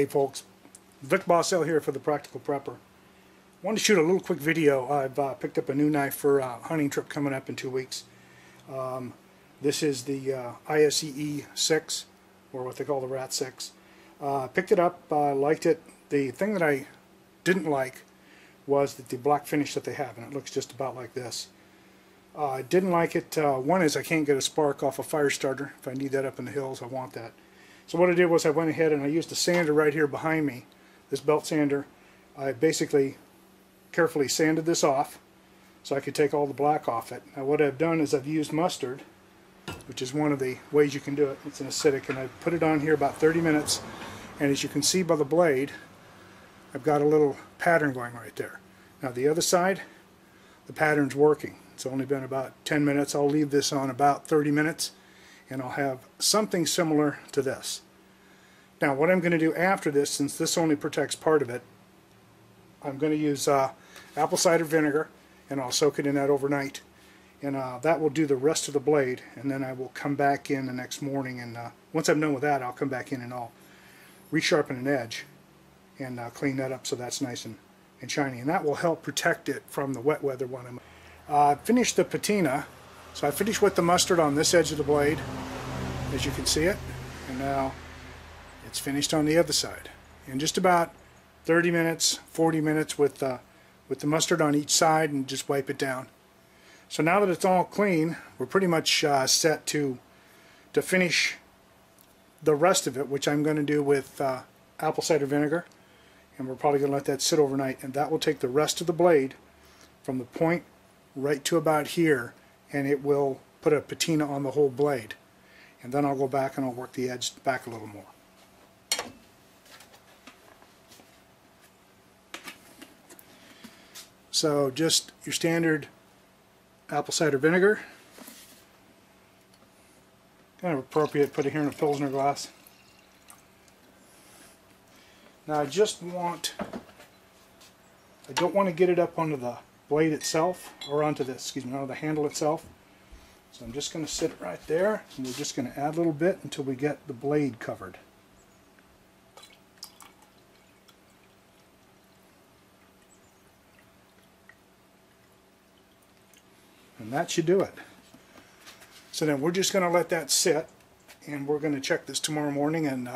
folks, Vic Bossell here for the Practical Prepper. Wanted to shoot a little quick video. I've picked up a new knife for a hunting trip coming up in 2 weeks. This is the ISEE 6, or what they call the Rat 6. Picked it up, liked it. The thing that I didn't like was that the black finish that they have, and it looks just about like this. I didn't like it. One is I can't get a spark off a fire starter. If I need that up in the hills, I want that. So what I did was I went ahead and I used a sander right here behind me, this belt sander. I basically carefully sanded this off so I could take all the black off it. Now what I've done is I've used mustard, which is one of the ways you can do it. It's an acidic, and I put it on here about 30 minutes, and as you can see by the blade, I've got a little pattern going right there. Now the other side, the pattern's working. It's only been about 10 minutes. I'll leave this on about 30 minutes and I'll have something similar to this. Now what I'm going to do after this, since this only protects part of it, I'm going to use apple cider vinegar, and I'll soak it in that overnight, and that will do the rest of the blade, and then I will come back in the next morning, and once I'm done with that, I'll come back in and I'll resharpen an edge and clean that up so that's nice and shiny, and that will help protect it from the wet weather when I'm finished the patina. So I finished with the mustard on this edge of the blade, as you can see it, and now it's finished on the other side. In just about 30 minutes, 40 minutes with the mustard on each side, and just wipe it down. So now that it's all clean, we're pretty much set to finish the rest of it, which I'm going to do with apple cider vinegar, and we're probably going to let that sit overnight, and that will take the rest of the blade from the point right to about here, and it will put a patina on the whole blade. And then I'll go back and I'll work the edge back a little more. So just your standard apple cider vinegar. Kind of appropriate, put it here in a Pilsner glass. Now I don't want to get it up onto the blade itself, or onto the, onto the handle itself. So I'm just going to sit it right there, and we're just going to add a little bit until we get the blade covered. And that should do it. So then we're just going to let that sit, and we're going to check this tomorrow morning, and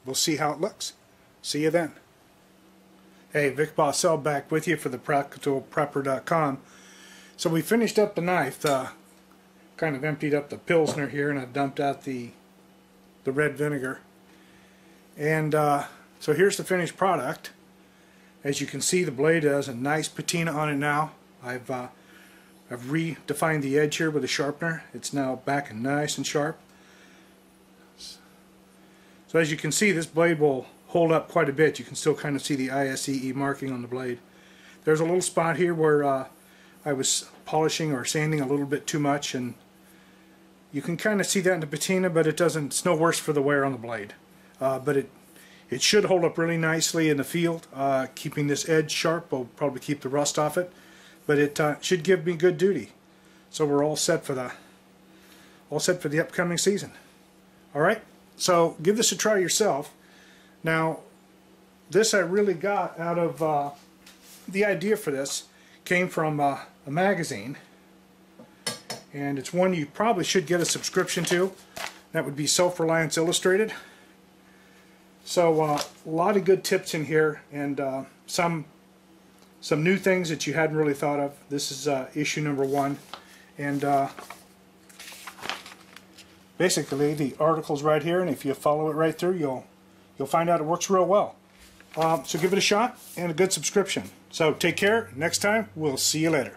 we'll see how it looks. See you then. Hey, Vic Bossell back with you for the practicalprepper.com. So we finished up the knife, kind of emptied up the Pilsner here, and I dumped out the red vinegar. And so here's the finished product. As you can see, the blade has a nice patina on it now. I've redefined the edge here with a sharpener. It's now back and nice and sharp. So as you can see, this blade will hold up quite a bit. You can still kind of see the ISEE marking on the blade. There's a little spot here where I was polishing or sanding a little bit too much, and you can kind of see that in the patina, but it's no worse for the wear on the blade. But it should hold up really nicely in the field. Keeping this edge sharp will probably keep the rust off it, but it should give me good duty. So we're all set for the upcoming season. All right, so give this a try yourself. Now, this I really got out of the idea for this came from a magazine, and it's one you probably should get a subscription to. That would be Self-Reliance Illustrated. So a lot of good tips in here, and some new things that you hadn't really thought of. This is issue number 1, and basically the article's right here, and if you follow it right through, you'll find out it works real well. So give it a shot and a good subscription. So take care. Next time, we'll see you later.